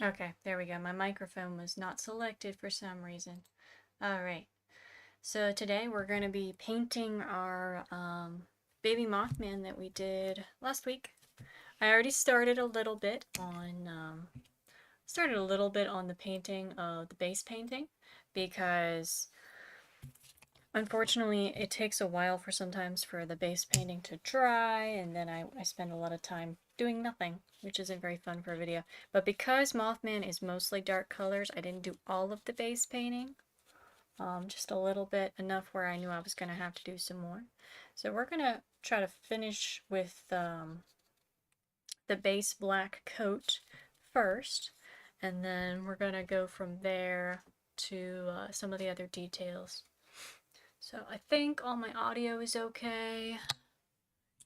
Okay, there we go. My microphone was not selected for some reason. Alright, so today we're going to be painting our baby Mothman that we did last week. I already started a little bit on the painting of the base painting because unfortunately it takes a while sometimes for the base painting to dry, and then I spend a lot of time doing nothing, which isn't very fun for a video. But because Mothman is mostly dark colors, I didn't do all of the base painting. Just a little bit, enough where I knew I was going to have to do some more. So we're going to try to finish with the base black coat first, and then we're going to go from there to some of the other details. So I think all my audio is okay.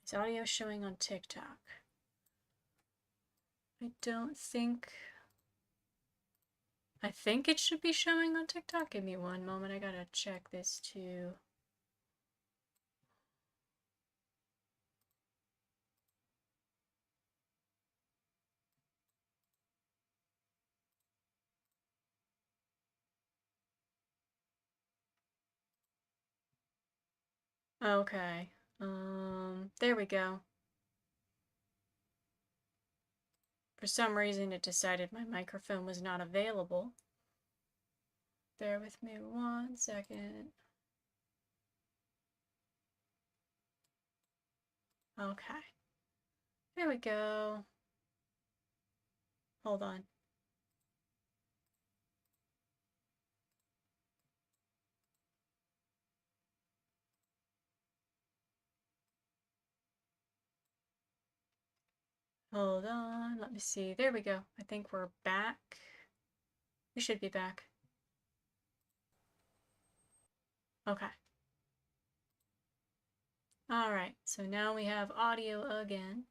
Is audio showing on TikTok? I don't think... I think it should be showing on TikTok. Give me one moment, I gotta check this too. Okay, there we go. For some reason it decided my microphone was not available. Bear with me 1 second. Okay. There we go. Hold on. Hold on. Let me see. There we go. I think we're back. We should be back. Okay. Alright, so now we have audio again.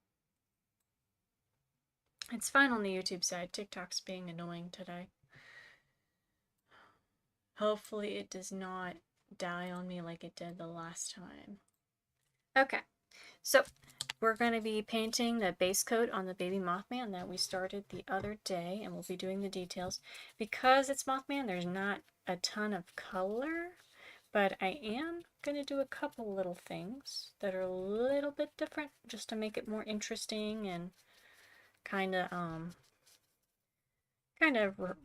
It's fine on the YouTube side. TikTok's being annoying today. Hopefully it does not die on me like it did the last time. Okay, so we're going to be painting the base coat on the baby Mothman that we started the other day, and we'll be doing the details. Because it's Mothman, there's not a ton of color, but I am going to do a couple little things that are a little bit different just to make it more interesting and kind of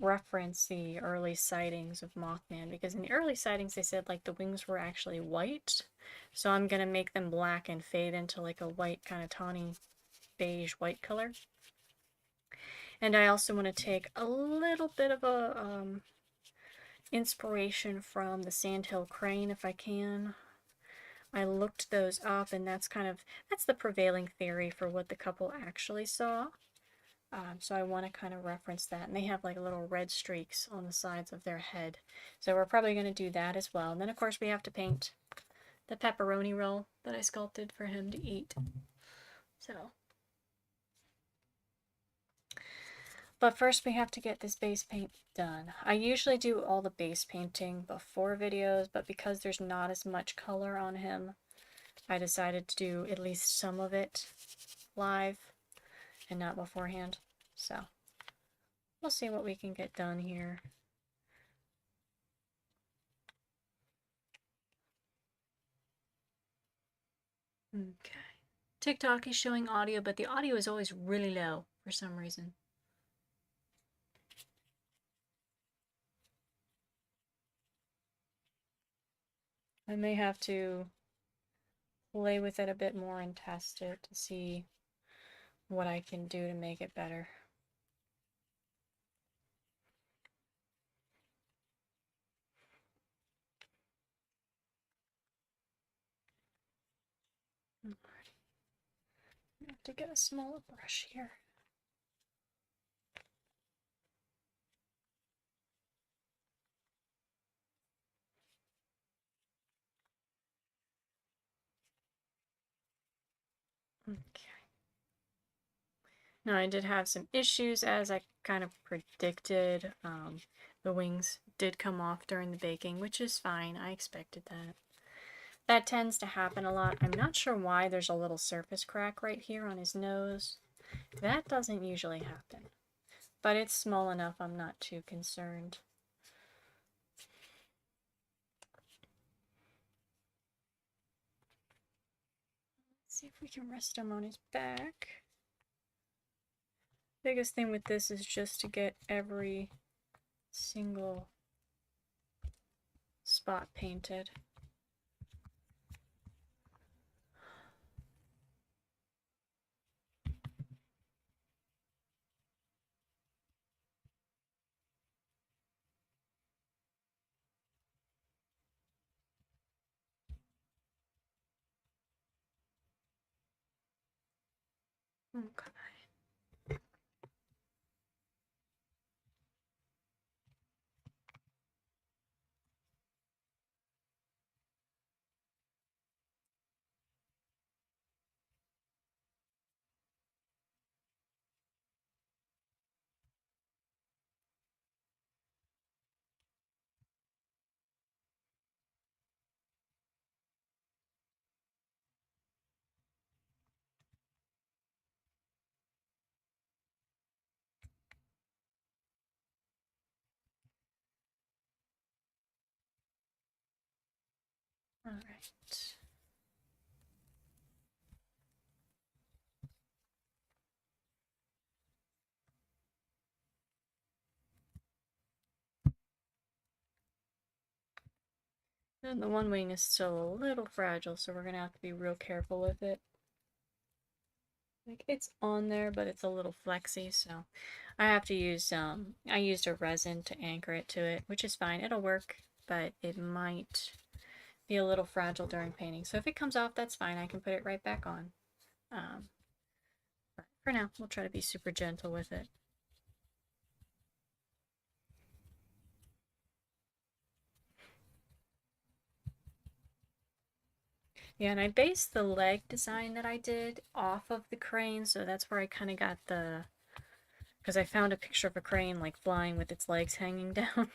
reference the early sightings of Mothman, because in the early sightings they said like the wings were actually white, so I'm gonna make them black and fade into like a white kind of tawny beige white color. And I also want to take a little bit of a inspiration from the sandhill crane if I can. I looked those up, and that's the prevailing theory for what the couple actually saw. So I want to kind of reference that. And they have like little red streaks on the sides of their head. So we're probably going to do that as well. And then of course we have to paint the pepperoni roll that I sculpted for him to eat. So. But first we have to get this base paint done. I usually do all the base painting before videos, but because there's not as much color on him, I decided to do at least some of it live and not beforehand. So we'll see what we can get done here. Okay. TikTok is showing audio, but the audio is always really low for some reason. I may have to play with it a bit more and test it to see what I can do to make it better. I have to get a smaller brush here. Okay. Now I did have some issues as I kind of predicted. The wings did come off during the baking, which is fine. I expected that. That tends to happen a lot. I'm not sure why there's a little surface crack right here on his nose. That doesn't usually happen. but it's small enough I'm not too concerned. Let's see if we can rest him on his back. Biggest thing with this is just to get every single spot painted. Okay. All right. And the one wing is still a little fragile, so we're gonna have to be real careful with it. Like, it's on there, but it's a little flexy, so I have to use, I used a resin to anchor it to it, which is fine. It'll work, but it might be a little fragile during painting. So if it comes off, that's fine. I can put it right back on. But for now, we'll try to be super gentle with it. Yeah, and I based the leg design that I did off of the crane, so that's where I kind of got the, because I found a picture of a crane like flying with its legs hanging down.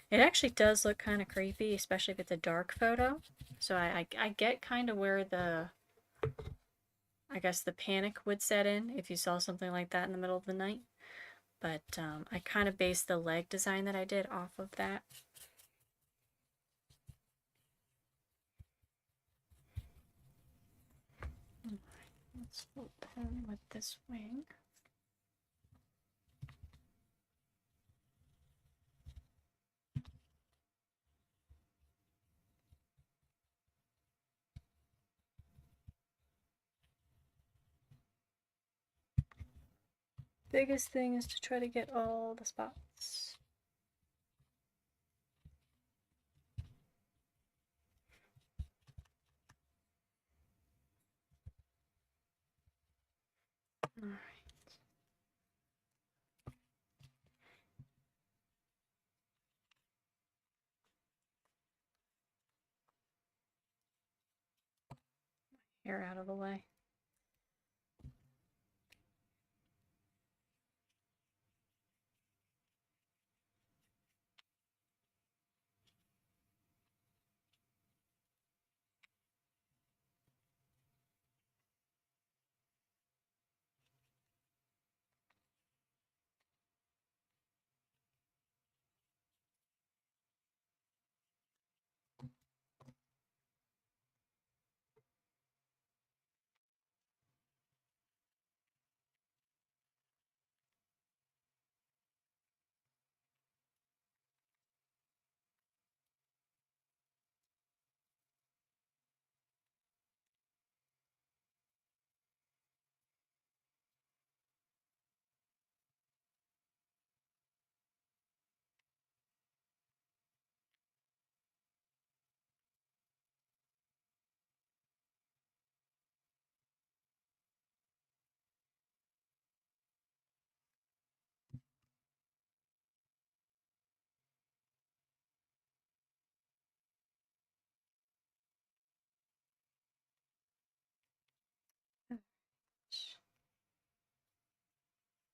It actually does look kind of creepy, especially if it's a dark photo. So I get kind of where the, I guess the panic would set in if you saw something like that in the middle of the night. But I kind of based the leg design that I did off of that. Let's flip him with this wing. Biggest thing is to try to get all the spots. All right. Hair out of the way.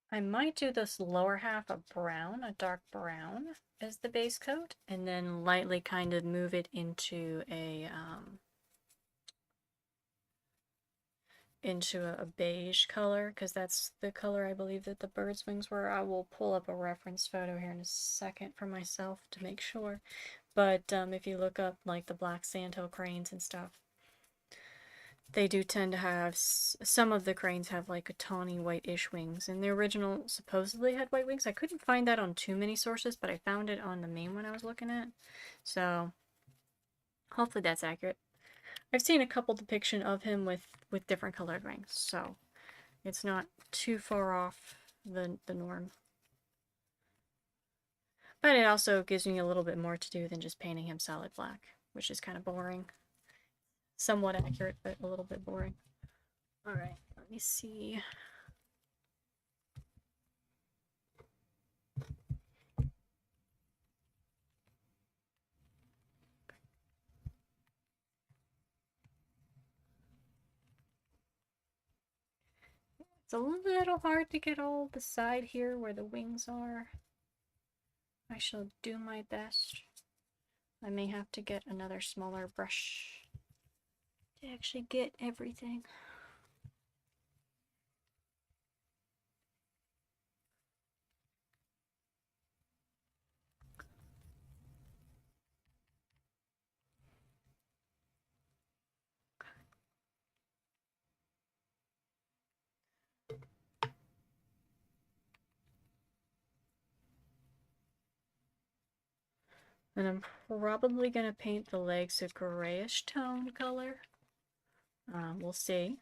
I might do this lower half a brown, a dark brown as the base coat, and then lightly kind of move it into a into a beige color, because that's the color I believe that the bird's wings were. I will pull up a reference photo here in a second for myself to make sure. But if you look up like the black sandhill cranes and stuff, they do tend to have, some of the cranes have like a tawny whitish wings, and the original supposedly had white wings. I couldn't find that on too many sources, but I found it on the main one I was looking at. So hopefully that's accurate. I've seen a couple depiction of him with different colored wings, so it's not too far off the norm. But it also gives me a little bit more to do than just painting him solid black, which is kind of boring. Somewhat accurate, but a little bit boring. Alright, let me see. It's a little hard to get all the side here where the wings are. I shall do my best. I may have to get another smaller brush to actually get everything. And I'm probably going to paint the legs a grayish tone color. We'll see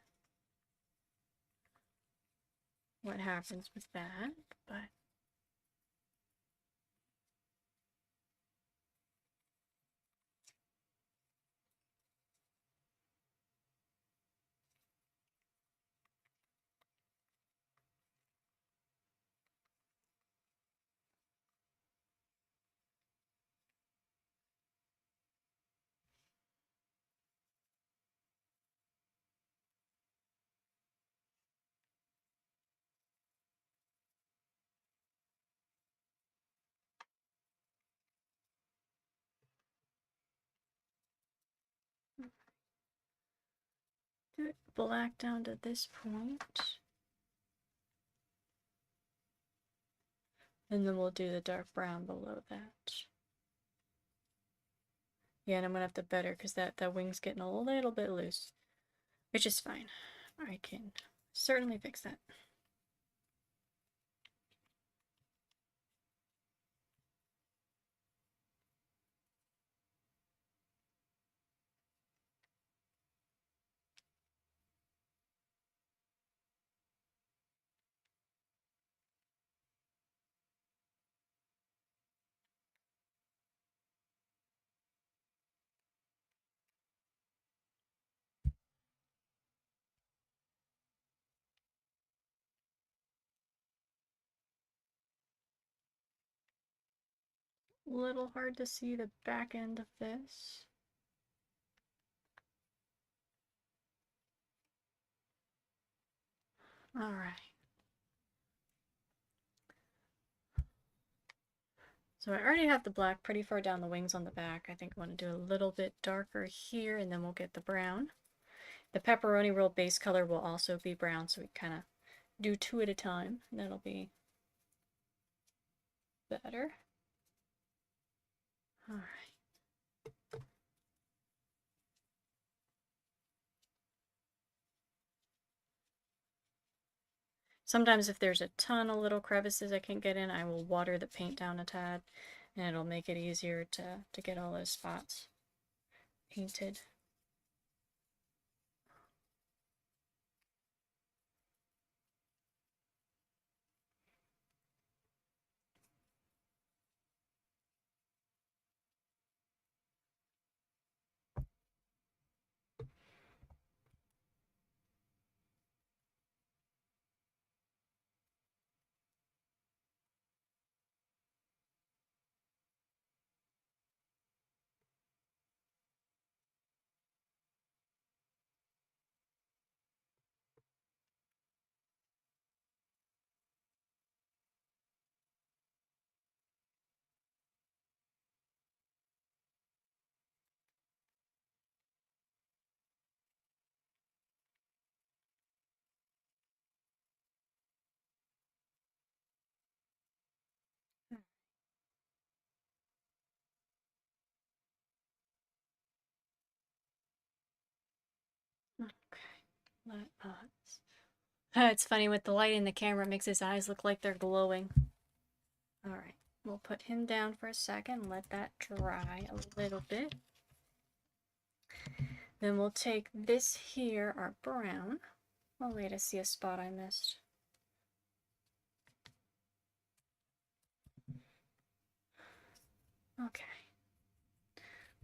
what happens with that, but do it black down to this point. And then we'll do the dark brown below that. Yeah, and I'm gonna have to better because that wing's getting a little bit loose, which is fine. I can certainly fix that. A little hard to see the back end of this. Alright. So I already have the black pretty far down the wings on the back. I think I want to do a little bit darker here, and then we'll get the brown. The pepperoni roll base color will also be brown, so we kind of do two at a time, and that'll be better. Alright. Sometimes if there's a ton of little crevices I can't get in, I will water the paint down a tad, and it'll make it easier to get all those spots painted. Let us. It's funny with the light in the camera, it makes his eyes look like they're glowing. Alright, we'll put him down for a second, let that dry a little bit. Then we'll take this here, our brown. Oh wait, I see a spot I missed. Okay.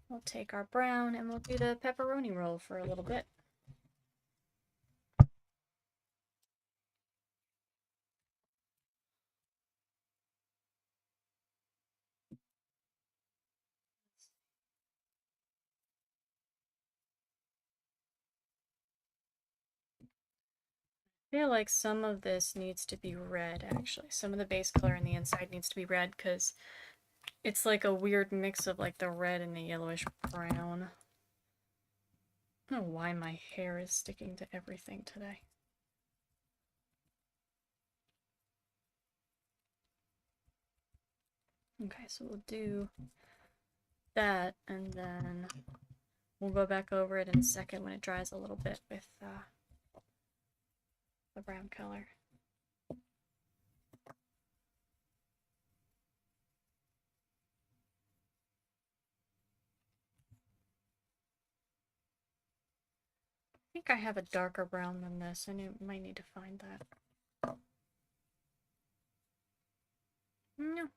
We'll take our brown and we'll do the pepperoni roll for a little bit. I feel like some of this needs to be red, actually. Some of the base color on the inside needs to be red because it's like a weird mix of like the red and the yellowish brown. I don't know why my hair is sticking to everything today. Okay, so we'll do that and then we'll go back over it in a second when it dries a little bit with the brown color. I think I have a darker brown than this. I might need to find that. No,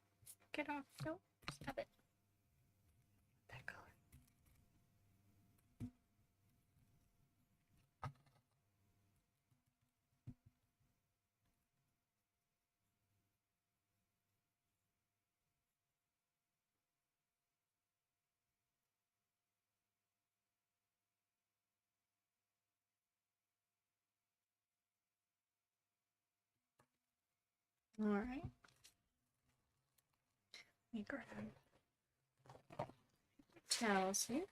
get off. Nope, stop it. That color. Alright. Let me grab towels here.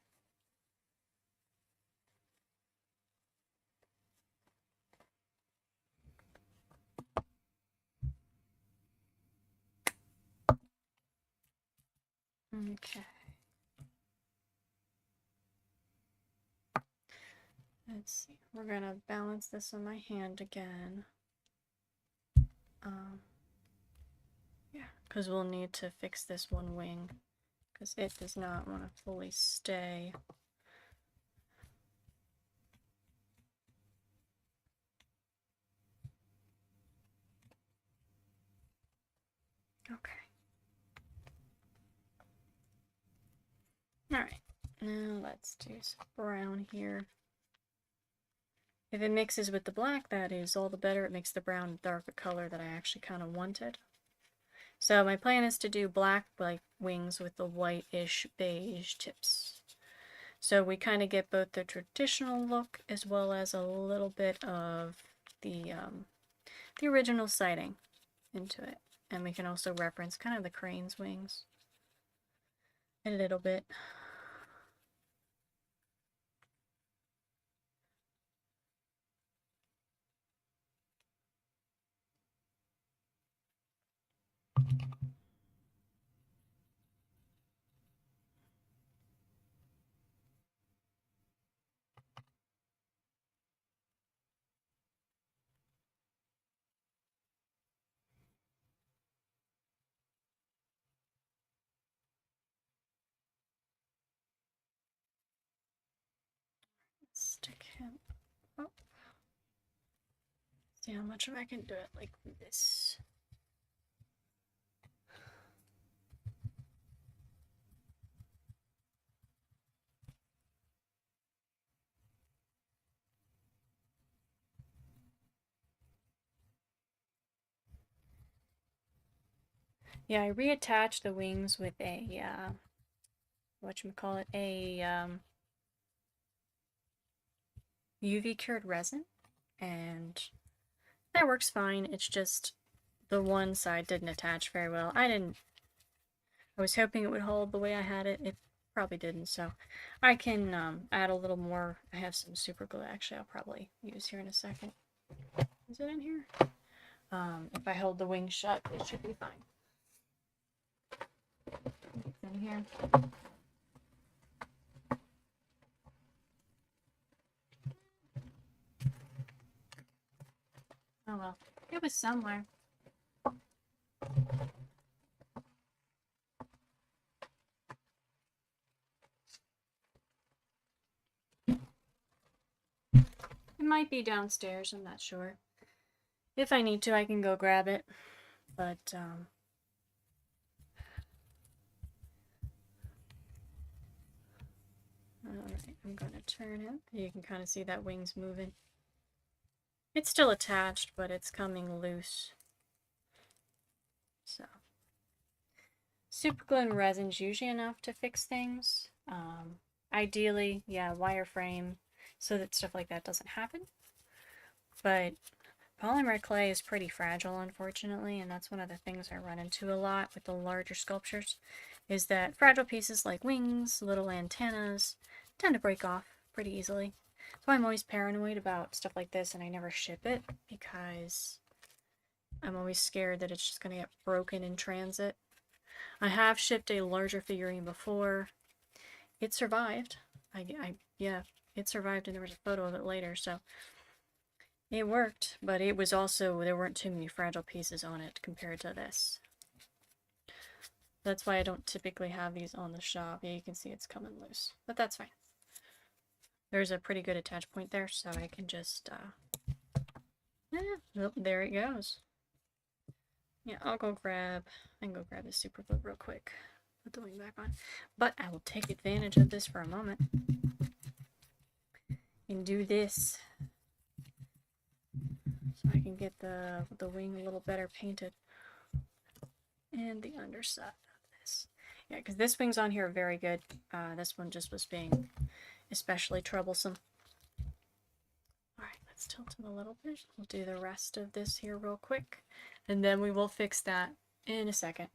Okay. Let's see. We're gonna balance this on my hand again. Yeah, because we'll need to fix this one wing because it does not want to fully stay. Okay. Alright, now let's do some brown here. If it mixes with the black, that is all the better. It makes the brown darker color that I actually kind of wanted. So my plan is to do black like wings with the whitish beige tips. So we kind of get both the traditional look as well as a little bit of the original siding into it. And we can also reference kind of the crane's wings a little bit. Stick him up. See how much I can do it like this. Yeah, I reattached the wings with a whatchamacallit, a UV cured resin, and that works fine. It's just the one side didn't attach very well. I was hoping it would hold the way I had it. It probably didn't, so I can add a little more. I have some super glue actually I'll probably use here in a second. Is it in here? If I hold the wing shut, it should be fine. It's in here. Oh well, it was somewhere. It might be downstairs, I'm not sure. If I need to, I can go grab it. But, alright, I'm gonna turn it. You can kind of see that wing's moving. It's still attached, but it's coming loose. So, super glue and resin's usually enough to fix things. Ideally, yeah, wireframe so that stuff like that doesn't happen. But polymer clay is pretty fragile, unfortunately, and that's one of the things I run into a lot with the larger sculptures, is that fragile pieces like wings, little antennas, tend to break off pretty easily. So I'm always paranoid about stuff like this, and I never ship it because I'm always scared that it's just going to get broken in transit. I have shipped a larger figurine before. It survived. Yeah, it survived, and there was a photo of it later, so it worked, but it was also, there weren't too many fragile pieces on it compared to this. That's why I don't typically have these on the shop. Yeah, you can see it's coming loose, but that's fine. There's a pretty good attach point there, so I can just, oh, there it goes. Yeah, I can go grab the super glue real quick. Put the wing back on. But I will take advantage of this for a moment and do this so I can get the wing a little better painted. And the underside of this. Yeah, because this wing's on here very good. This one just was being especially troublesome. Alright, let's tilt him a little bit. We'll do the rest of this here real quick. And then we will fix that in a second.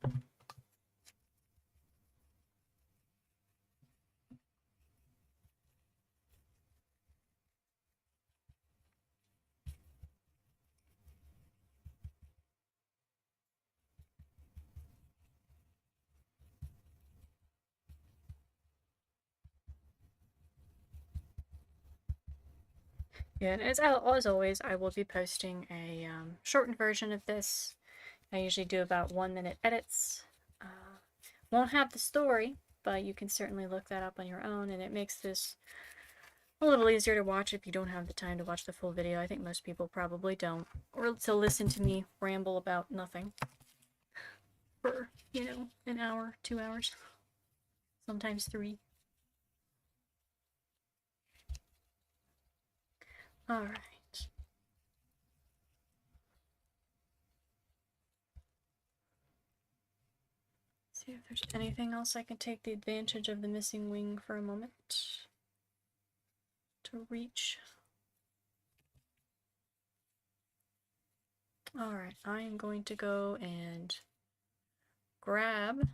Yeah, and as always, I will be posting a shortened version of this. I usually do about 1-minute edits. Won't have the story, but you can certainly look that up on your own, and it makes this a little easier to watch if you don't have the time to watch the full video. I think most people probably don't. Or to listen to me ramble about nothing for, you know, an hour, 2 hours, sometimes 3. Alright. See if there's anything else I can take the advantage of the missing wing for a moment to reach. Alright, I am going to go and grab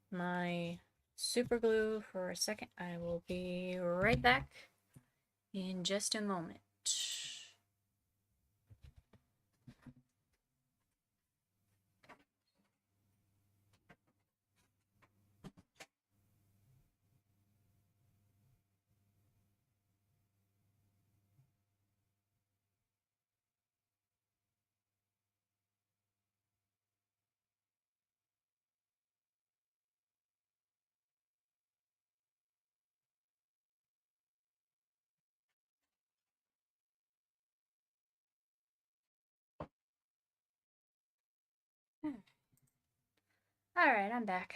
my super glue for a second. I will be right back in just a moment. Alright, I'm back.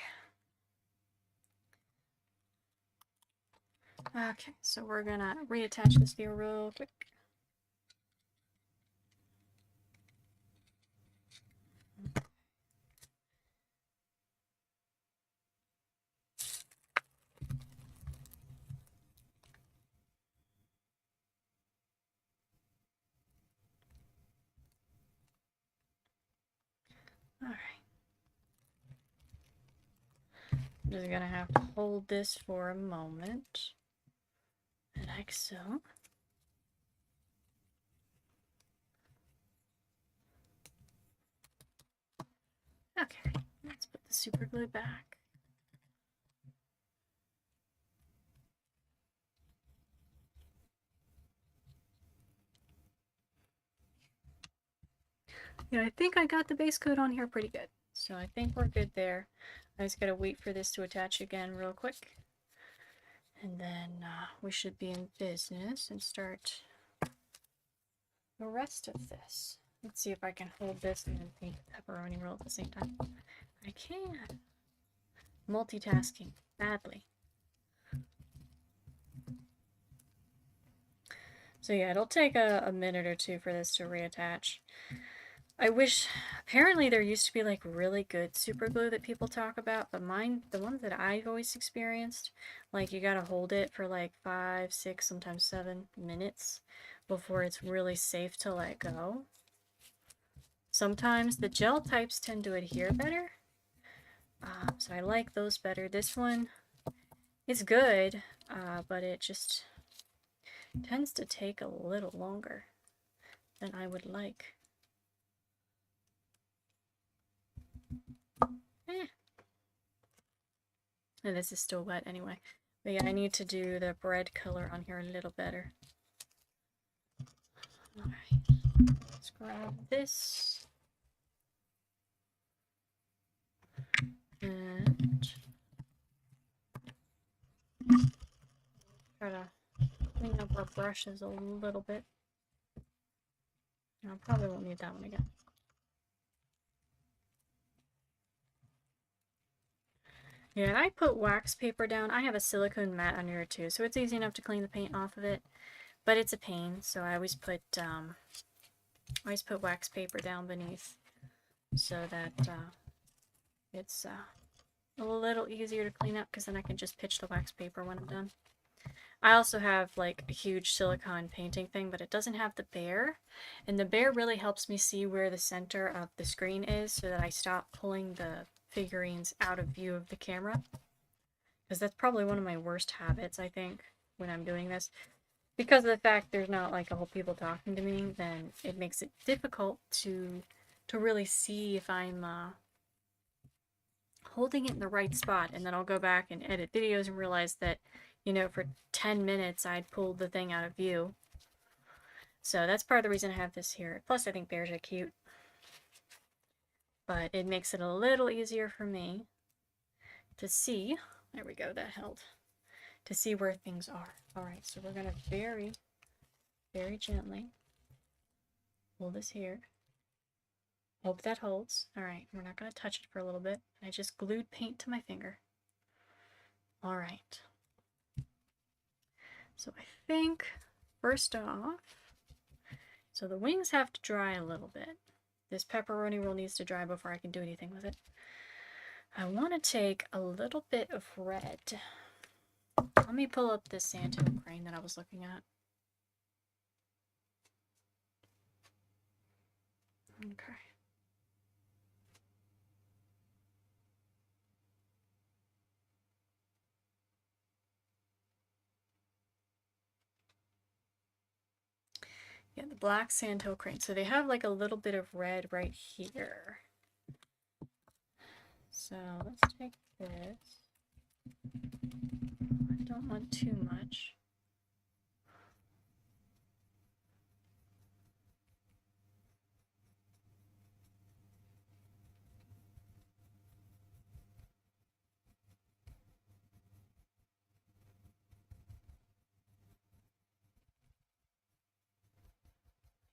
Okay, so we're gonna reattach this here real quick. Alright. I'm just gonna have to hold this for a moment. Like so. Okay, let's put the super glue back. Yeah, I think I got the base coat on here pretty good. So I think we're good there. I just gotta wait for this to attach again real quick. And then we should be in business and start the rest of this. Let's see if I can hold this and then paint the pepperoni roll at the same time. I can. Multitasking badly. So yeah, it'll take a minute or two for this to reattach. I wish, apparently there used to be like really good super glue that people talk about, but mine, the ones that I've always experienced, like you gotta hold it for like 5, 6, sometimes 7 minutes before it's really safe to let go. Sometimes the gel types tend to adhere better, so I like those better. This one is good, but it just tends to take a little longer than I would like. And this is still wet anyway. But yeah, I need to do the bread color on here a little better. Alright, let's grab this. And try to clean up our brushes a little bit. I probably won't need that one again. Yeah, and I put wax paper down. I have a silicone mat under here too, so it's easy enough to clean the paint off of it. But it's a pain, so I always put wax paper down beneath so that it's a little easier to clean up, because then I can just pitch the wax paper when I'm done. I also have like a huge silicone painting thing, but it doesn't have the bear, and the bear really helps me see where the center of the screen is so that I stop pulling the figurines out of view of the camera, because that's probably one of my worst habits, I think, when I'm doing this. Because of the fact there's not like a whole people talking to me, then it makes it difficult to really see if I'm holding it in the right spot, and then I'll go back and edit videos and realize that, you know, for 10 minutes I'd pulled the thing out of view. So that's part of the reason I have this here. Plus I think bears are cute. But it makes it a little easier for me to see. There we go, that held. To see where things are. Alright, so we're going to very, very gently hold this here. Hope that holds. Alright, we're not going to touch it for a little bit. I just glued paint to my finger. Alright. So I think, first off, so the wings have to dry a little bit. This pepperoni roll needs to dry before I can do anything with it. I want to take a little bit of red. Let me pull up this Santo crane that I was looking at. Okay. Yeah, the black Santo crane. So they have like a little bit of red right here. So let's take this. I don't want too much.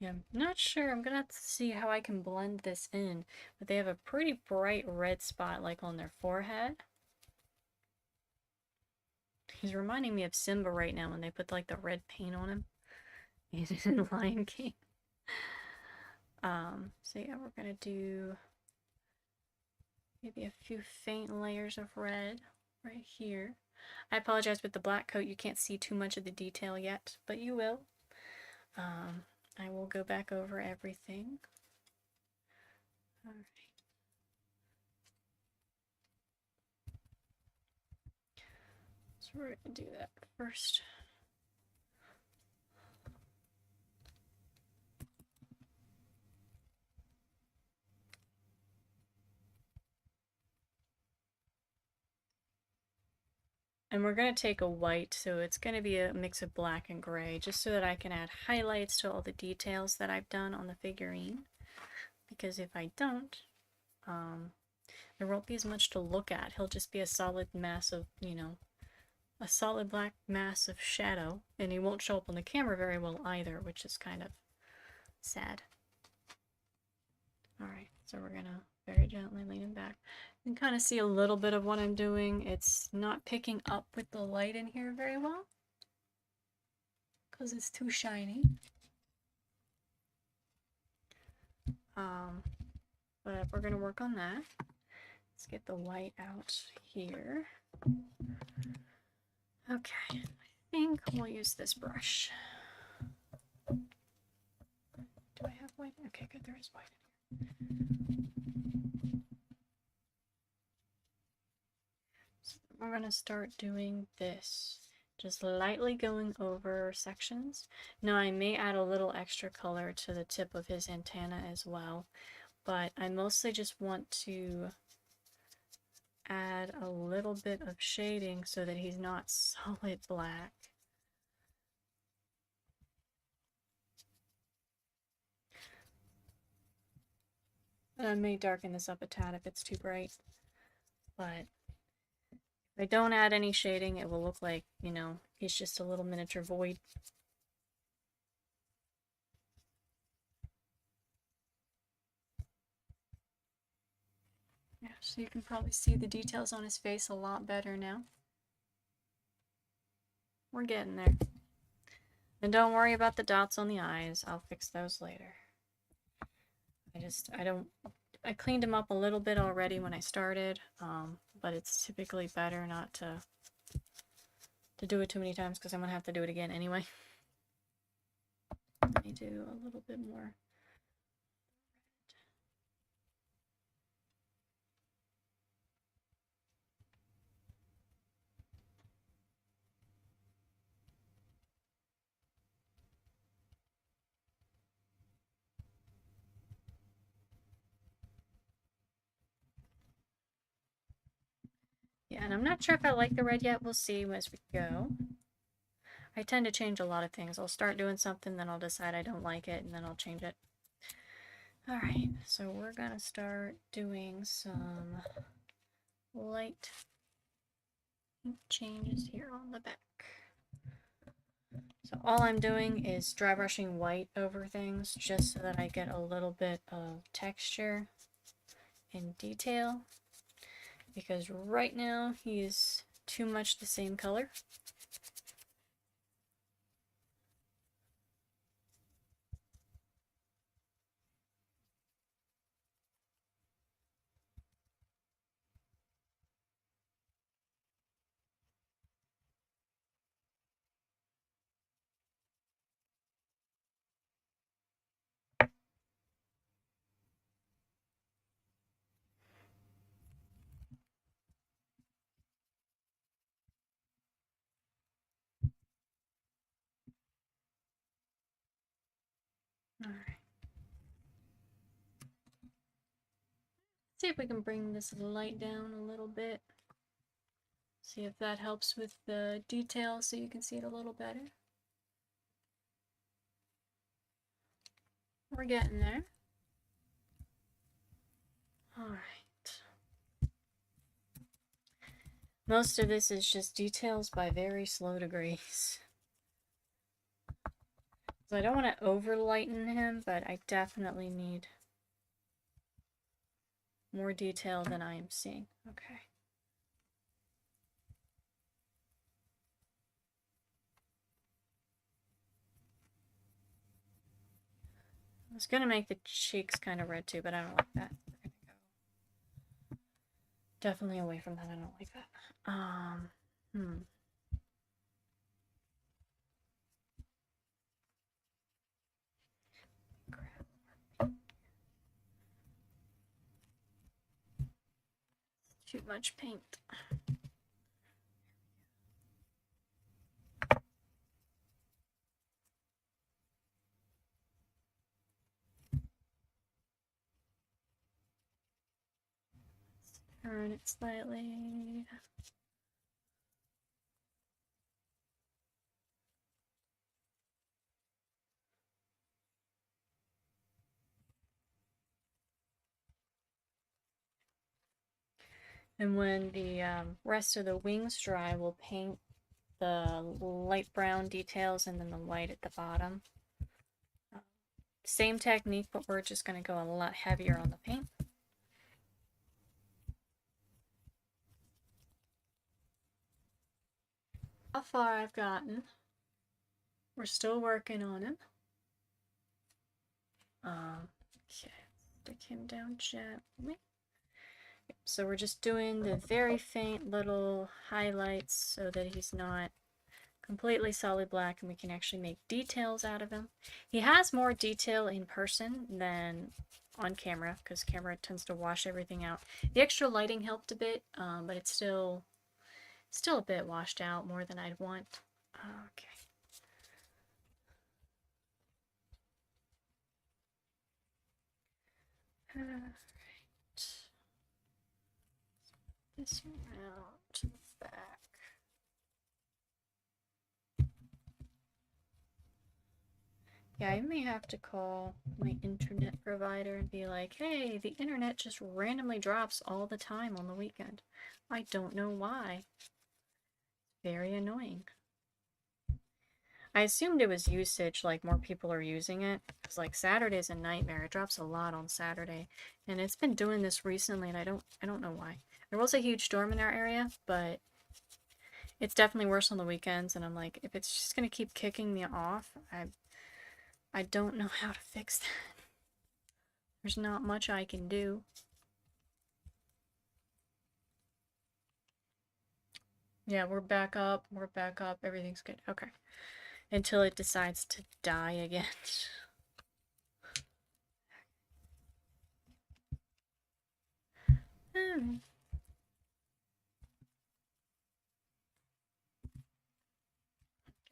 Yeah, I'm not sure. I'm gonna have to see how I can blend this in. But they have a pretty bright red spot like on their forehead. He's reminding me of Simba right now when they put like the red paint on him. He's in Lion King. So yeah, we're gonna do maybe a few faint layers of red right here. I apologize with the black coat, you can't see too much of the detail yet, but you will. I will go back over everything. Alright. So we're gonna do that first. And we're going to take a white, so it's going to be a mix of black and gray, just so that I can add highlights to all the details that I've done on the figurine. because if I don't, there won't be as much to look at. He'll just be a solid mass of, you know, a solid black mass of shadow, and he won't show up on the camera very well either, which is kind of sad. Alright, so we're gonna very gently lean him back. You can kind of see a little bit of what I'm doing. It's not picking up with the light in here very well, because it's too shiny. But we're gonna work on that. Let's get the white out here. Okay, I think we'll use this brush. Do I have white? Okay, good, there is white in here. So we're gonna start doing this. Just lightly going over sections. Now I may add a little extra color to the tip of his antenna as well, but I mostly just want to add a little bit of shading so that he's not solid black. And I may darken this up a tad if it's too bright, but if I don't add any shading, it will look like, you know, he's just a little miniature void. Yeah, so you can probably see the details on his face a lot better now. We're getting there. And don't worry about the dots on the eyes. I'll fix those later. I cleaned him up a little bit already when I started, but it's typically better not to do it too many times because I'm going to have to do it again anyway. Let me do a little bit more. Yeah, and I'm not sure if I like the red yet. We'll see as we go. I tend to change a lot of things. I'll start doing something, then I'll decide I don't like it, and then I'll change it. Alright, so we're gonna start doing some light changes here on the back. So all I'm doing is dry brushing white over things just so that I get a little bit of texture and detail, because right now he is too much the same color. Alright. See if we can bring this light down a little bit. See if that helps with the detail so you can see it a little better. We're getting there. Alright. Most of this is just details by very slow degrees. So I don't want to over lighten him, but I definitely need more detail than I am seeing. Okay. I was gonna make the cheeks kind of red too, but I don't like that. We're gonna go definitely away from that. I don't like that. Too much paint. Turn it slightly. And when the rest of the wings dry, we'll paint the light brown details and then the white at the bottom. Same technique, but we're just going to go a lot heavier on the paint. How far I've gotten. We're still working on him. Okay, stick him down gently. So we're just doing the very faint little highlights so that he's not completely solid black and we can actually make details out of him. He has more detail in person than on camera because camera tends to wash everything out. The extra lighting helped a bit, but it's still a bit washed out, more than I'd want. Okay. Alright. This around to the back. Yeah, I may have to call my internet provider and be like, hey, the internet just randomly drops all the time on the weekend. I don't know why. Very annoying. I assumed it was usage, like more people are using it. Because like Saturday's a nightmare. It drops a lot on Saturday. And it's been doing this recently and I don't know why. There was a huge storm in our area, but it's definitely worse on the weekends, and I'm like, if it's just gonna keep kicking me off, I don't know how to fix that. There's not much I can do. Yeah, we're back up, everything's good. Okay. Until it decides to die again.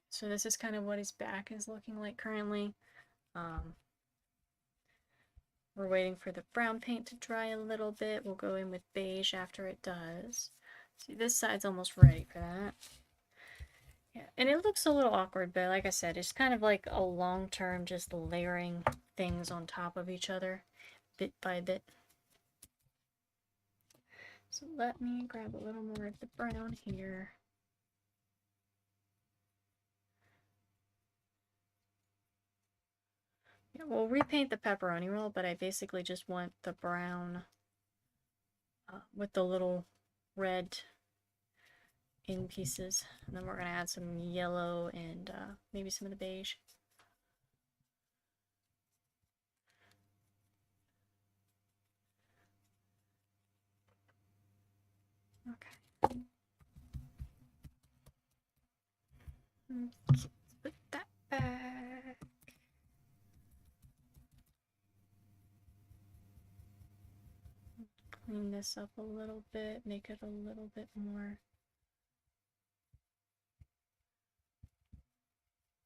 So this is kind of what his back is looking like currently. We're waiting for the brown paint to dry a little bit. We'll go in with beige after it does. See, this side's almost ready for that. Yeah, and it looks a little awkward, but like I said, it's kind of like a long-term just layering things on top of each other, bit by bit. So let me grab a little more of the brown here. Yeah, we'll repaint the pepperoni roll, but I basically just want the brown with the little red in pieces. And then we're going to add some yellow and maybe some of the beige. Okay. Let's put that back. Clean this up a little bit, make it a little bit more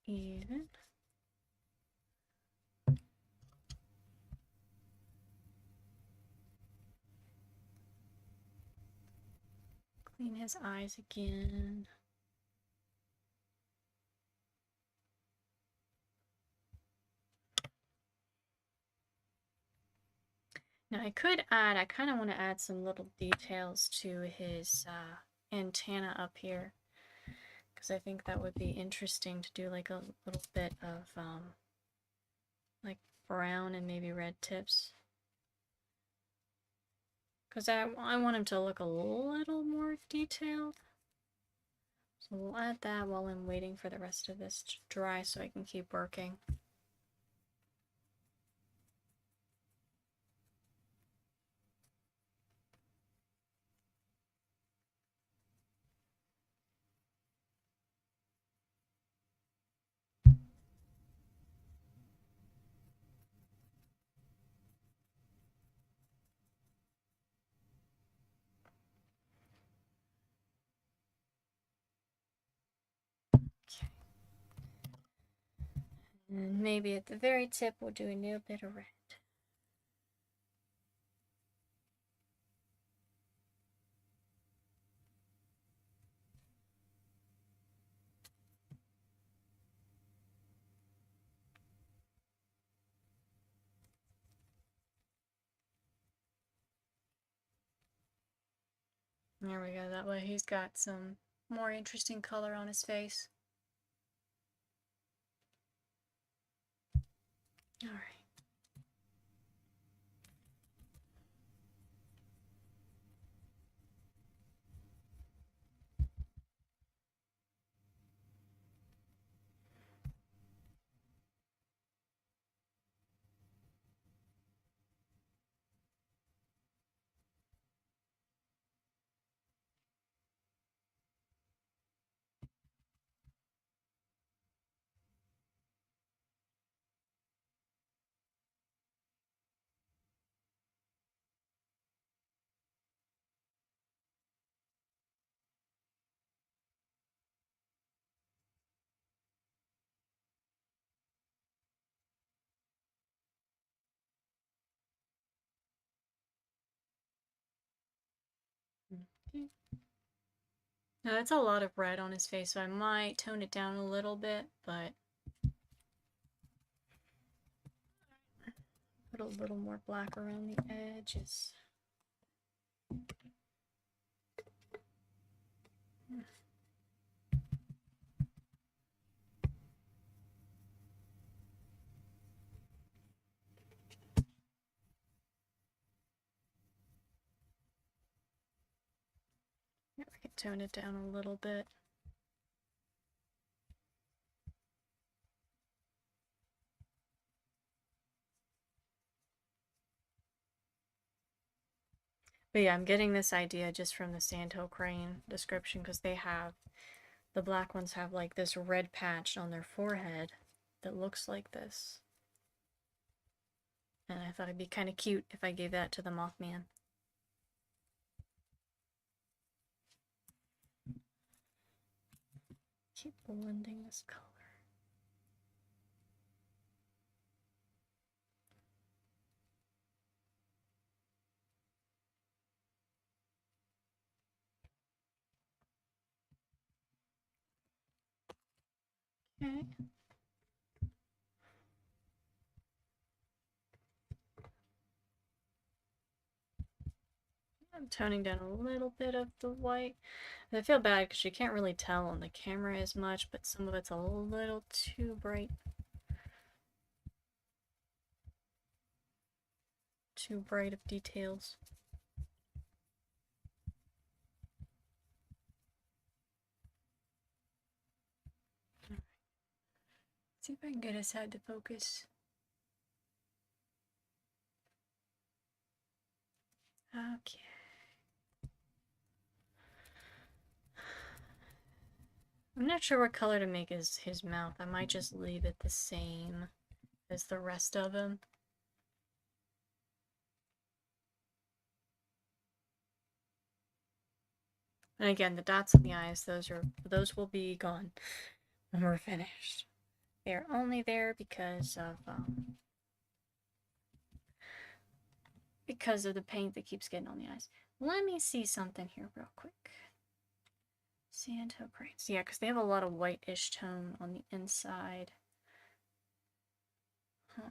even. Clean his eyes again. Now I could add, I kind of want to add some little details to his antenna up here, because I think that would be interesting to do like a little bit of like brown and maybe red tips. Because I want him to look a little more detailed. So we'll add that while I'm waiting for the rest of this to dry so I can keep working. Okay. And maybe at the very tip we'll do a little bit of red. There we go. That way he's got some more interesting color on his face. All right. Okay. Now that's a lot of red on his face, so I might tone it down a little bit, but put a little more black around the edges. I can tone it down a little bit. But yeah, I'm getting this idea just from the sandhill crane description, because they have, the black ones have like this red patch on their forehead that looks like this. And I thought it'd be kind of cute if I gave that to the Mothman. Keep blending this color. Okay. I'm toning down a little bit of the white. And I feel bad because you can't really tell on the camera as much, but some of it's a little too bright. Too bright of details. Right. See if I can get his head to focus. Okay. I'm not sure what color to make his mouth. I might just leave it the same as the rest of him. And again, the dots on the eyes, those will be gone when we're finished. They're only there because of the paint that keeps getting on the eyes. Let me see something here real quick. Sandhill cranes. Yeah, because they have a lot of whitish tone on the inside. Huh.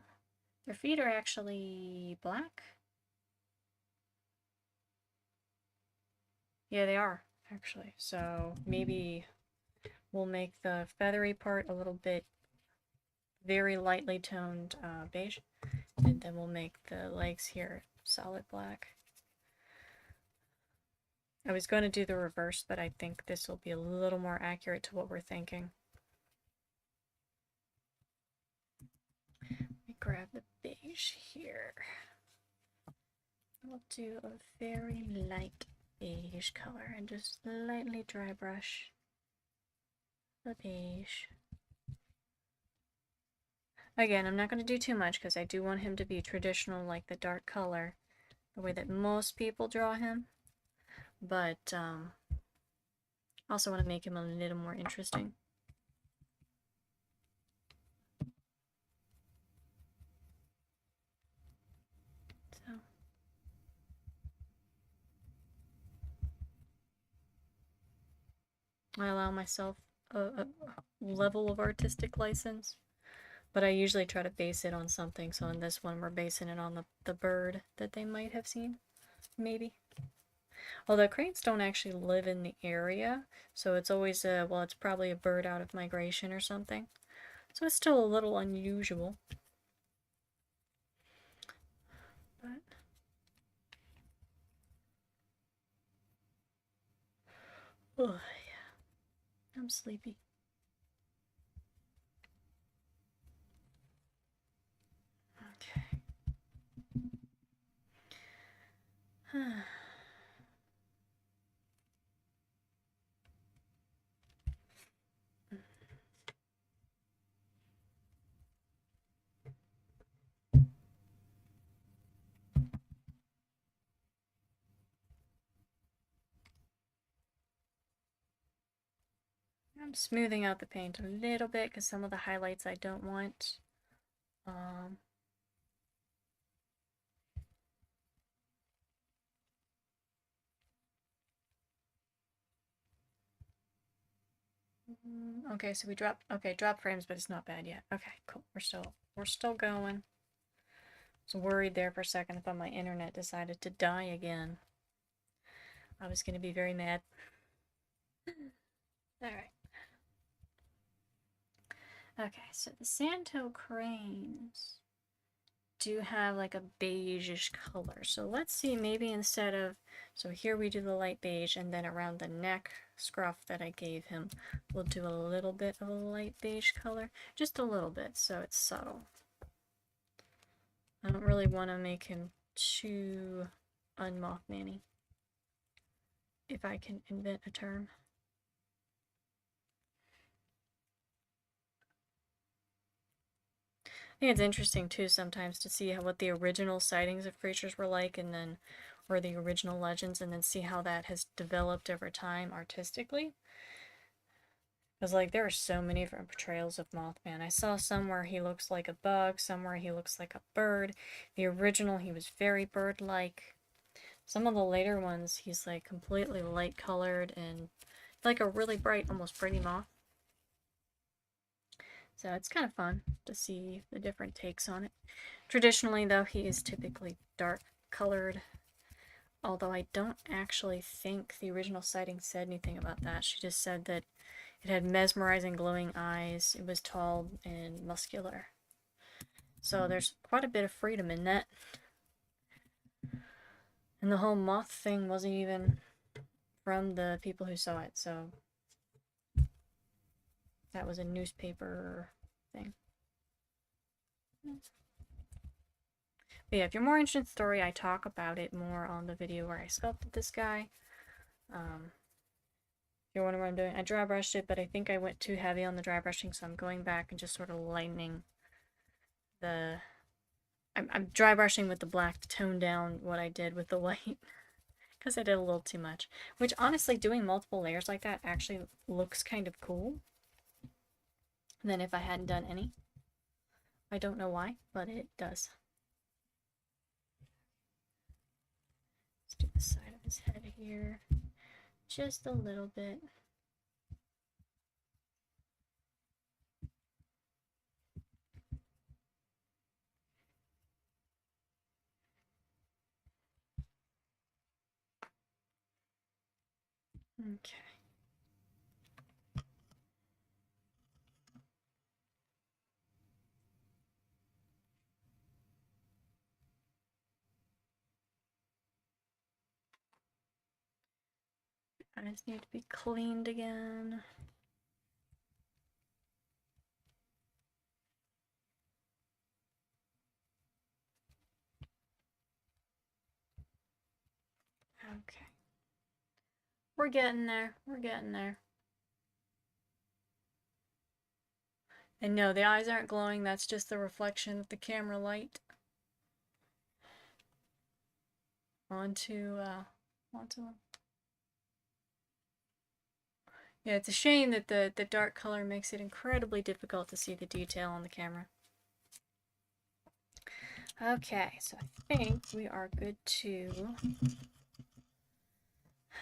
Their feet are actually black. Yeah, they are, actually. So maybe we'll make the feathery part a little bit very lightly toned beige. And then we'll make the legs here solid black. I was going to do the reverse, but I think this will be a little more accurate to what we're thinking. Let me grab the beige here. I'll do a very light beige color and just lightly dry brush the beige. Again, I'm not going to do too much because I do want him to be traditional, like the dark color, the way that most people draw him. But also want to make him a little more interesting. So I allow myself a level of artistic license, but I usually try to base it on something. So in this one, we're basing it on the bird that they might have seen, maybe. Although cranes don't actually live in the area, so it's always a, well, it's probably a bird out of migration or something. So it's still a little unusual. But oh yeah, I'm sleepy. Okay. I'm smoothing out the paint a little bit because some of the highlights I don't want. Okay, so we dropped, okay, drop frames, but it's not bad yet. Okay, cool. We're still going. I was worried there for a second if my internet decided to die again. I was gonna be very mad. Alright. Okay, so the Santo cranes do have like a beige-ish color. So let's see, maybe instead of, so here we do the light beige, and then around the neck scruff that I gave him, we'll do a little bit of a light beige color. Just a little bit, so it's subtle. I don't really want to make him too un-Mothman-y, if I can invent a term. I think it's interesting too sometimes to see what the original sightings of creatures were like, and then, or the original legends, and then see how that has developed over time artistically. Because like there are so many different portrayals of Mothman. I saw some where he looks like a bug, some where he looks like a bird. The original, he was very bird-like. Some of the later ones, he's like completely light-colored and like a really bright, almost pretty moth. So it's kind of fun to see the different takes on it. Traditionally, though, he is typically dark-colored. Although I don't actually think the original sighting said anything about that. She just said that it had mesmerizing glowing eyes, it was tall and muscular. So there's quite a bit of freedom in that. And the whole moth thing wasn't even from the people who saw it, so that was a newspaper thing. But yeah, if you're more interested in the story, I talk about it more on the video where I sculpted this guy. If you're wondering what I'm doing, I dry brushed it, but I think I went too heavy on the dry brushing, so I'm going back and just sort of lightening the... I'm dry brushing with the black to tone down what I did with the white, because I did a little too much. Which, honestly, doing multiple layers like that actually looks kind of cool than if I hadn't done any. I don't know why, but it does. Let's do the side of his head here. Just a little bit. Okay. Eyes need to be cleaned again. Okay. We're getting there. We're getting there. And no, the eyes aren't glowing. That's just the reflection of the camera light onto them. Yeah, it's a shame that the dark color makes it incredibly difficult to see the detail on the camera. Okay, so I think we are good to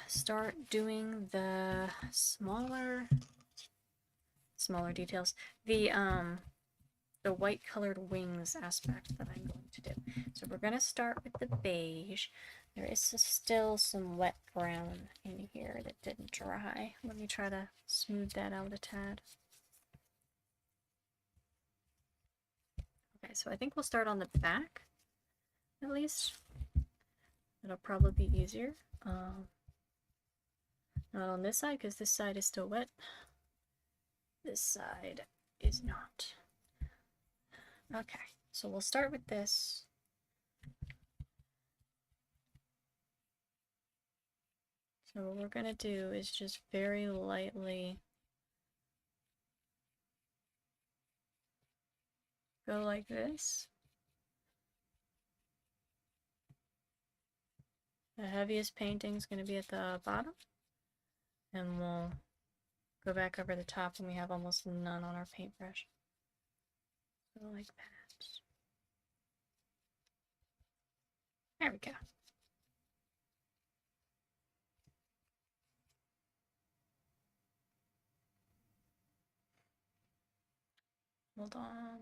start doing the smaller details. The white colored wings aspect that I'm going to do. So we're going to start with the beige. There is still some wet brown in here that didn't dry. Let me try to smooth that out a tad. Okay, so I think we'll start on the back, at least. It'll probably be easier. Not on this side, because this side is still wet. This side is not. Okay, so we'll start with this. So what we're going to do is just very lightly go like this. The heaviest painting is going to be at the bottom, and we'll go back over the top when we have almost none on our paintbrush. So like that. There we go. Hold on.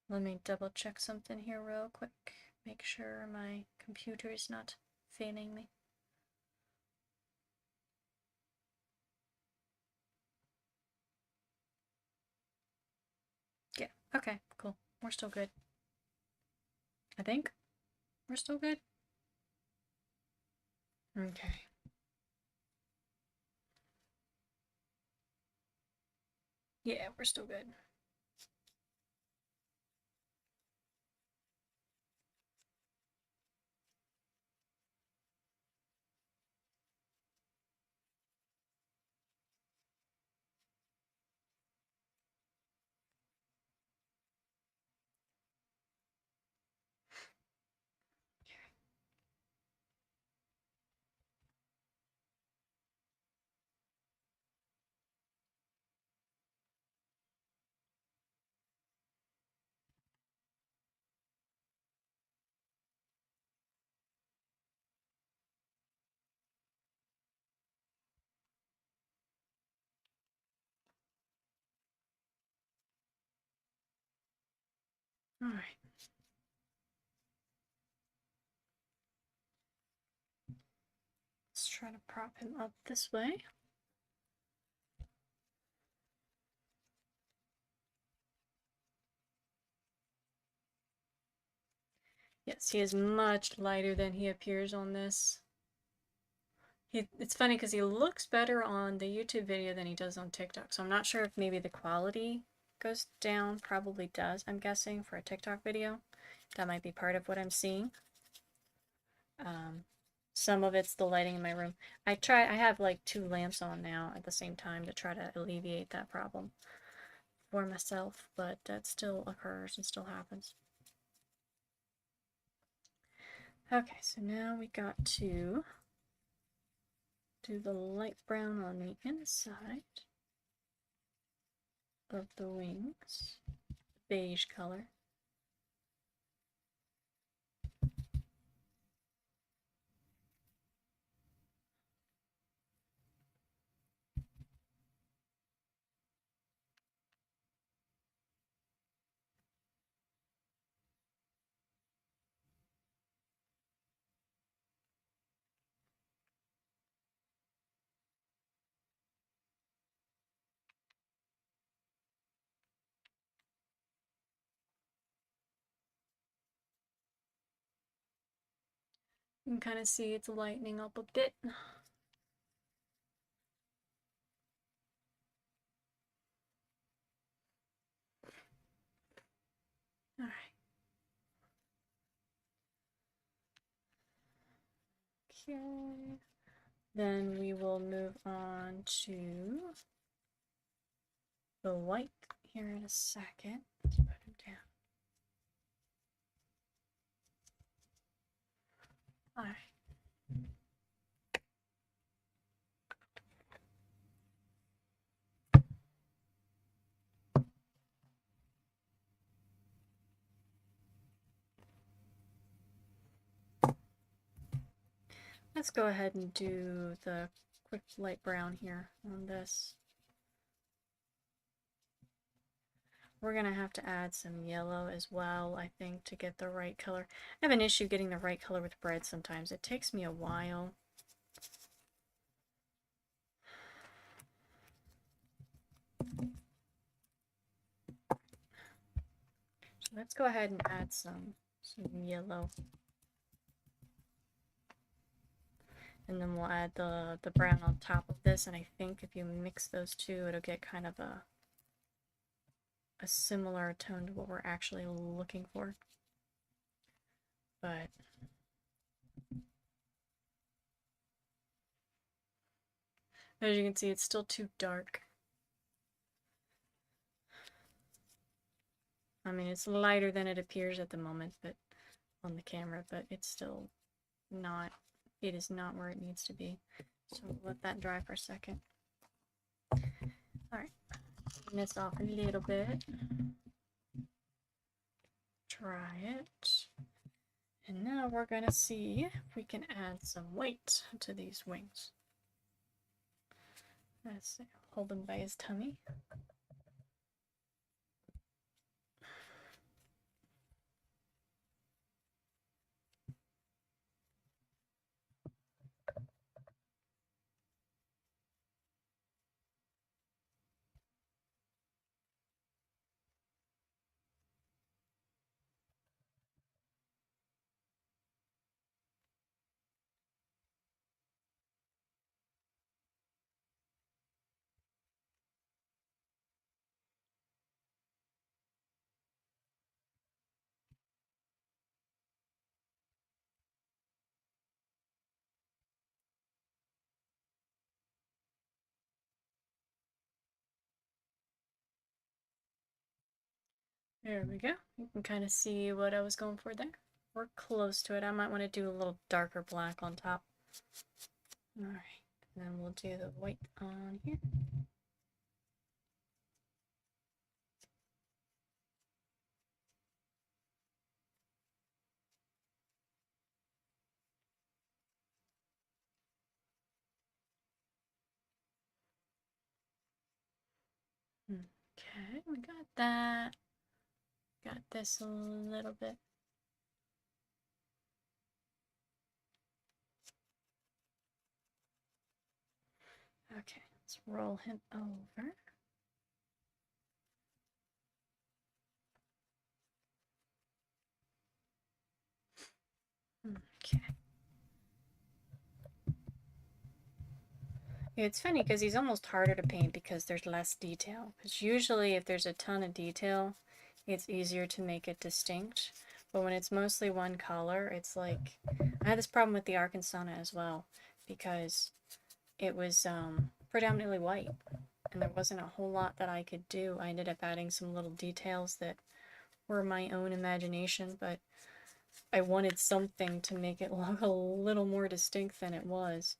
Let me double check something here real quick. Make sure my computer is not failing me. Yeah, okay, cool. We're still good. I think we're still good. Okay. Yeah, we're still good. All right. Let's try to prop him up this way. Yes, he is much lighter than he appears on this. It's funny because he looks better on the YouTube video than he does on TikTok. So I'm not sure if maybe the quality goes down. Probably does, I'm guessing, for a TikTok video. That might be part of what I'm seeing. Some of it's the lighting in my room. I have like 2 lamps on now at the same time to try to alleviate that problem for myself, but that still occurs and still happens. Okay, so now we got to do the light brown on the inside of the wings, beige color. You can kind of see it's lightening up a bit. All right. Okay. Then we will move on to the white here in a second. Let's put him down. All right. Let's go ahead and do the quick light brown here on this. We're gonna have to add some yellow as well, I think, to get the right color. I have an issue getting the right color with bread sometimes. It takes me a while. So let's go ahead and add some yellow. And then we'll add the brown on top of this, and I think if you mix those two, it'll get kind of a similar tone to what we're actually looking for. But as you can see, it's still too dark. I mean, it's lighter than it appears at the moment, but on the camera, but it's still not, it is not where it needs to be. So we'll let that dry for a second. Alright, clean this off a little bit. Try it. And now we're gonna see if we can add some weight to these wings. Let's hold him by his tummy. There we go. You can kind of see what I was going for there. We're close to it. I might want to do a little darker black on top. Alright, and then we'll do the white on here. Okay, we got that. Got this a little bit. Okay, let's roll him over. Okay. It's funny because he's almost harder to paint because there's less detail. Because usually if there's a ton of detail, it's easier to make it distinct. But when it's mostly one color, it's like... I had this problem with the Arkansana as well because it was predominantly white. And there wasn't a whole lot that I could do. I ended up adding some little details that were my own imagination, but I wanted something to make it look a little more distinct than it was.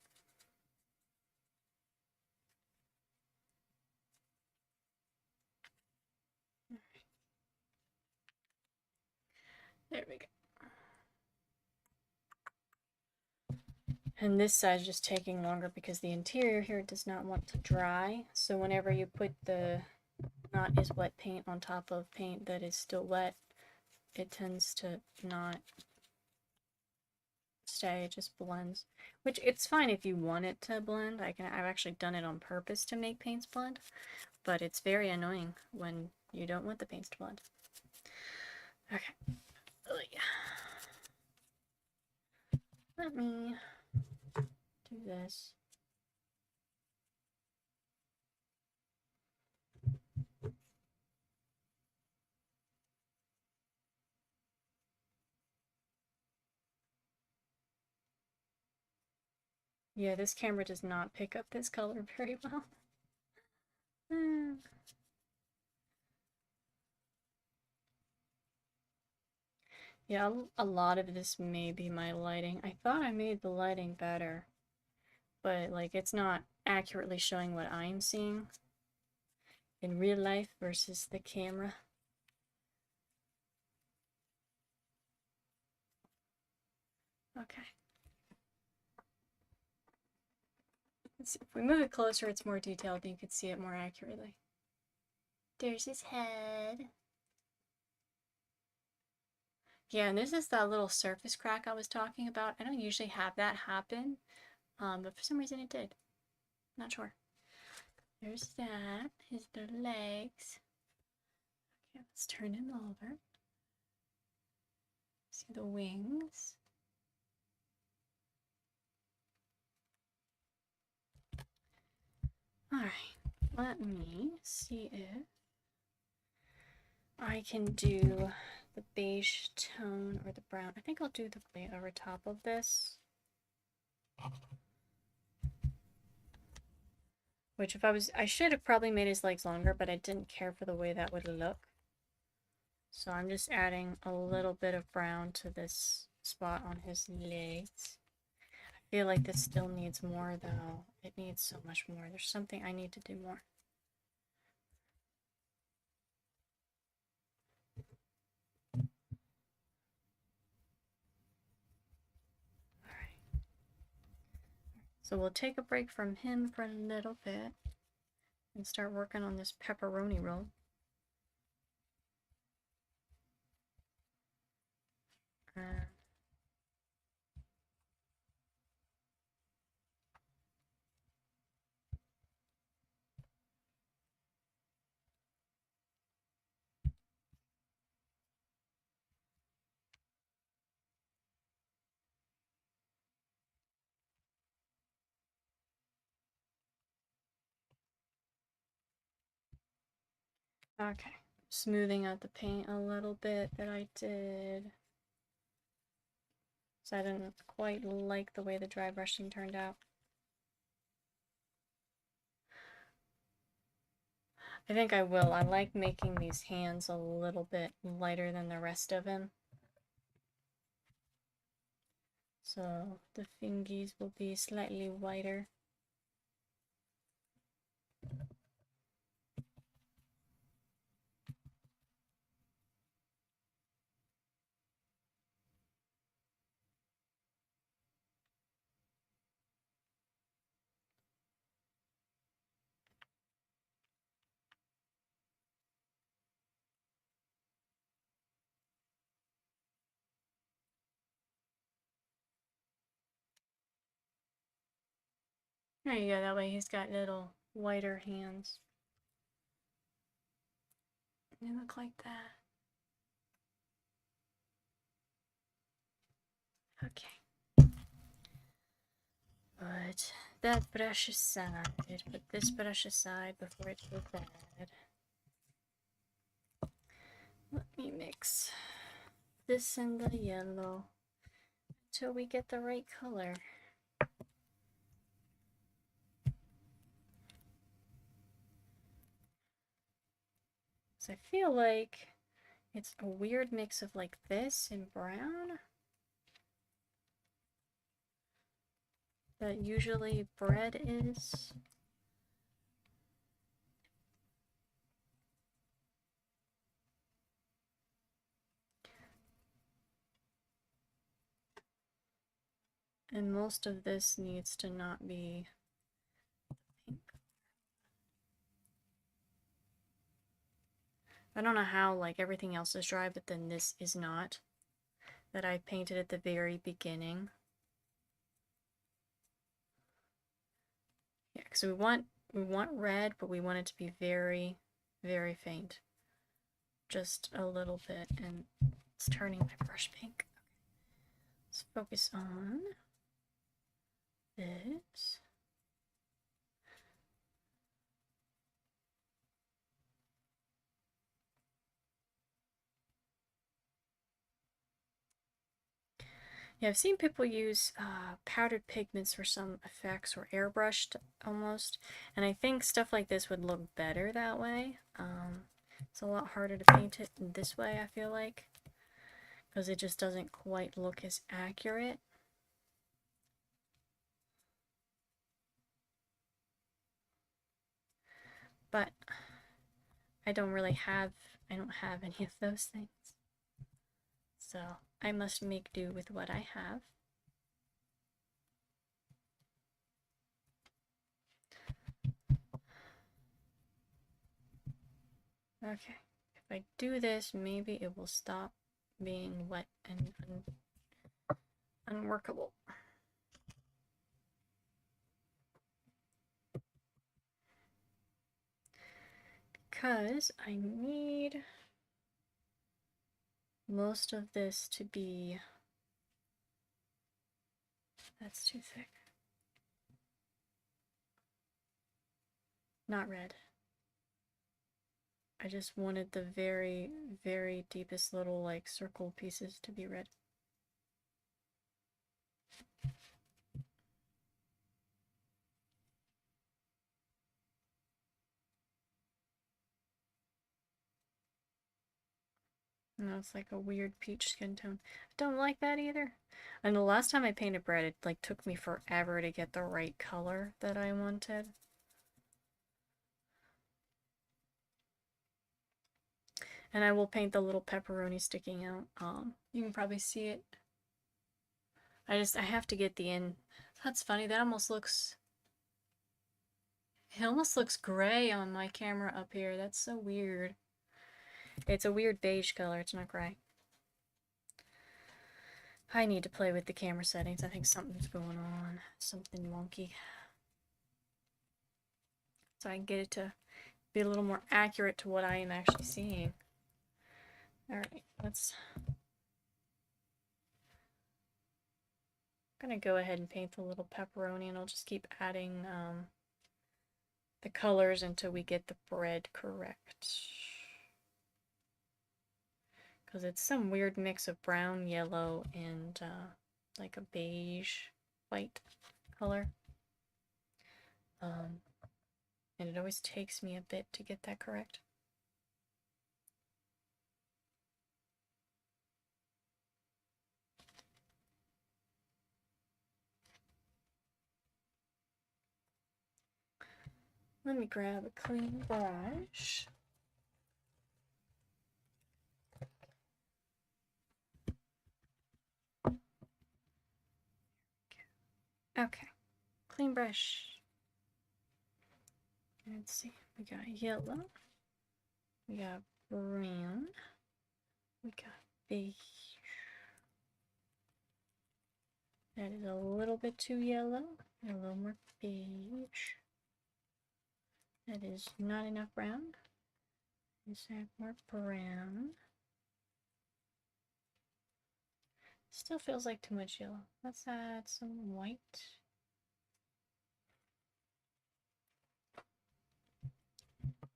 There we go. And this side's just taking longer because the interior here does not want to dry. So whenever you put the not as wet paint on top of paint that is still wet, it tends to not stay, it just blends. Which it's fine if you want it to blend. I've actually done it on purpose to make paints blend, but it's very annoying when you don't want the paints to blend. Okay. Let me do this. Yeah, this camera does not pick up this color very well. Yeah, a lot of this may be my lighting. I thought I made the lighting better, but like it's not accurately showing what I'm seeing in real life versus the camera. Okay. Let's see. If we move it closer, it's more detailed and you can see it more accurately. There's his head. Yeah, and this is that little surface crack I was talking about. I don't usually have that happen, but for some reason it did. Not sure. There's that, his little legs. Okay, let's turn him over. See the wings. Alright, let me see if I can do the beige tone or the brown. I think I'll do the beige over top of this. Which if I should have probably made his legs longer, but I didn't care for the way that would look. So I'm just adding a little bit of brown to this spot on his legs. I feel like this still needs more though. It needs so much more. There's something I need to do more. Alright. So we'll take a break from him for a little bit and start working on this pepperoni roll. Okay, smoothing out the paint a little bit that I did. So I didn't quite like the way the dry brushing turned out. I think I will. I like making these hands a little bit lighter than the rest of him. So the fingies will be slightly whiter. There you go, that way he's got little whiter hands. They look like that. Okay. Put that brush aside. Put this brush aside before it goes bad. Let me mix this and the yellow until we get the right color. So I feel like it's a weird mix of like this and brown. That usually bread is. And most of this needs to not be pink. I don't know how like everything else is dry, but then this is not. That I painted at the very beginning. Yeah, because we want red, but we want it to be very, very faint. Just a little bit, and it's turning my brush pink. Let's focus on this. Yeah, I've seen people use powdered pigments for some effects, or airbrushed almost, and I think stuff like this would look better that way. It's a lot harder to paint it this way, I feel like, because it just doesn't quite look as accurate. But I don't have any of those things. So I must make do with what I have. Okay, if I do this, maybe it will stop being wet and unworkable. Because I need most of this to be... That's too thick. Not red. I just wanted the very, very deepest little like circle pieces to be red. No, it's like a weird peach skin tone. I don't like that either. And the last time I painted bread, it like took me forever to get the right color that I wanted. And I will paint the little pepperoni sticking out. You can probably see it. I have to get the end. That's funny. That almost looks... It almost looks gray on my camera up here. That's so weird. It's a weird beige color. It's not gray. I need to play with the camera settings. I think something's going on. Something wonky. So I can get it to be a little more accurate to what I am actually seeing. Alright, let's... I'm gonna go ahead and paint the little pepperoni, and I'll just keep adding the colors until we get the bread correct. Because it's some weird mix of brown, yellow, and like a beige white color. And it always takes me a bit to get that correct. Let me grab a clean brush. Okay, clean brush. Let's see, we got yellow, we got brown, we got beige. That is a little bit too yellow, a little more beige. That is not enough brown. Let's add more brown. Still feels like too much yellow. Let's add some white.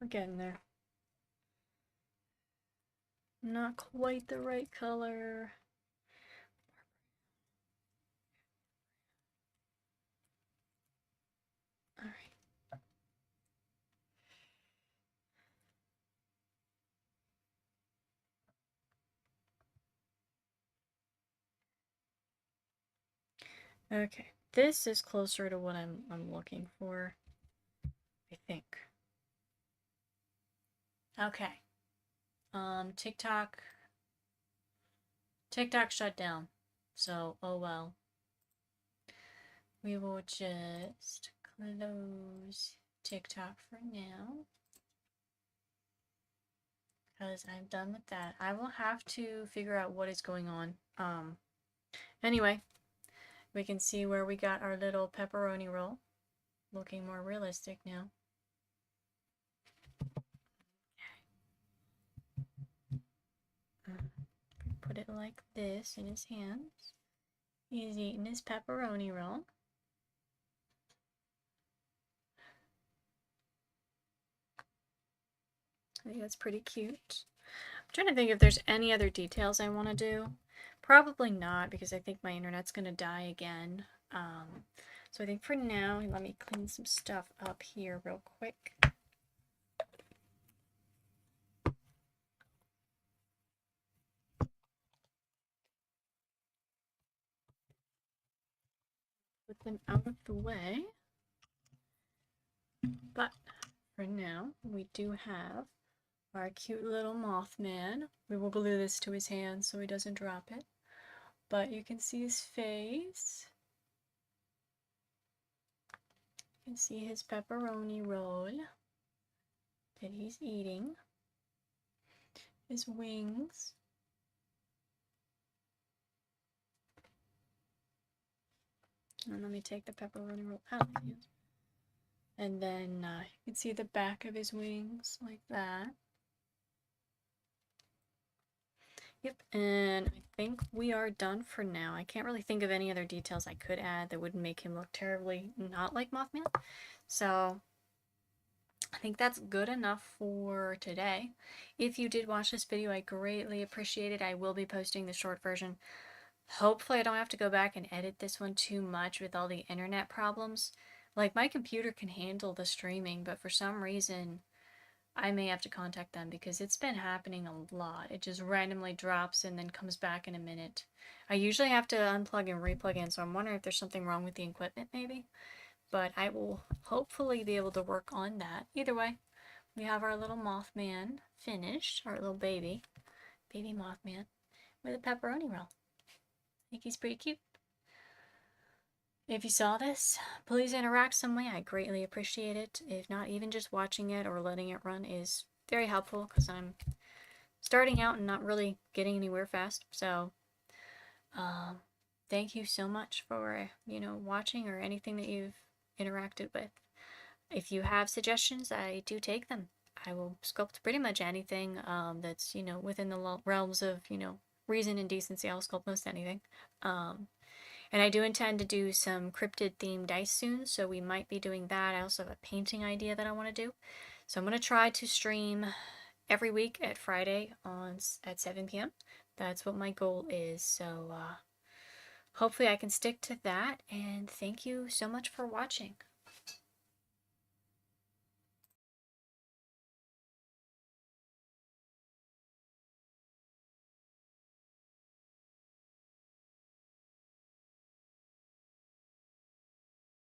We're getting there. Not quite the right color. All right. Okay, this is closer to what I'm looking for, I think. Okay. TikTok shut down. So, oh well. We will just close TikTok for now. Because I'm done with that. I will have to figure out what is going on. Anyway, we can see where we got our little pepperoni roll. Looking more realistic now. Put it like this in his hands. He's eating his pepperoni roll. I think that's pretty cute. I'm trying to think if there's any other details I want to do. Probably not, because I think my internet's going to die again. So I think for now, let me clean some stuff up here real quick. Put them out of the way. But for now, we do have our cute little Mothman. We will glue this to his hand so he doesn't drop it. But you can see his face. You can see his pepperoni roll that he's eating. his wings. And let me take the pepperoni roll out of my hands. And then you can see the back of his wings like that. Yep, and I think we are done for now. I can't really think of any other details I could add that would make him look terribly not like Mothman. So I think that's good enough for today. If you did watch this video, I greatly appreciate it. I will be posting the short version. Hopefully I don't have to go back and edit this one too much with all the internet problems. Like, my computer can handle the streaming, but for some reason I may have to contact them because it's been happening a lot. It just randomly drops and then comes back in a minute. I usually have to unplug and replug in, so I'm wondering if there's something wrong with the equipment maybe. But I will hopefully be able to work on that. Either way, we have our little Mothman finished, our little baby Mothman, with a pepperoni roll. I think he's pretty cute. If you saw this, please interact some way. I greatly appreciate it. If not, even just watching it or letting it run is very helpful because I'm starting out and not really getting anywhere fast. So, thank you so much for, watching or anything that you've interacted with. If you have suggestions, I do take them. I will sculpt pretty much anything that's, within the realms of, reason and decency. I'll sculpt most anything. And I do intend to do some cryptid themed dice soon, so we might be doing that. I also have a painting idea that I want to do. So I'm going to try to stream every week at Friday at 7 p.m. That's what my goal is. So hopefully I can stick to that. And thank you so much for watching.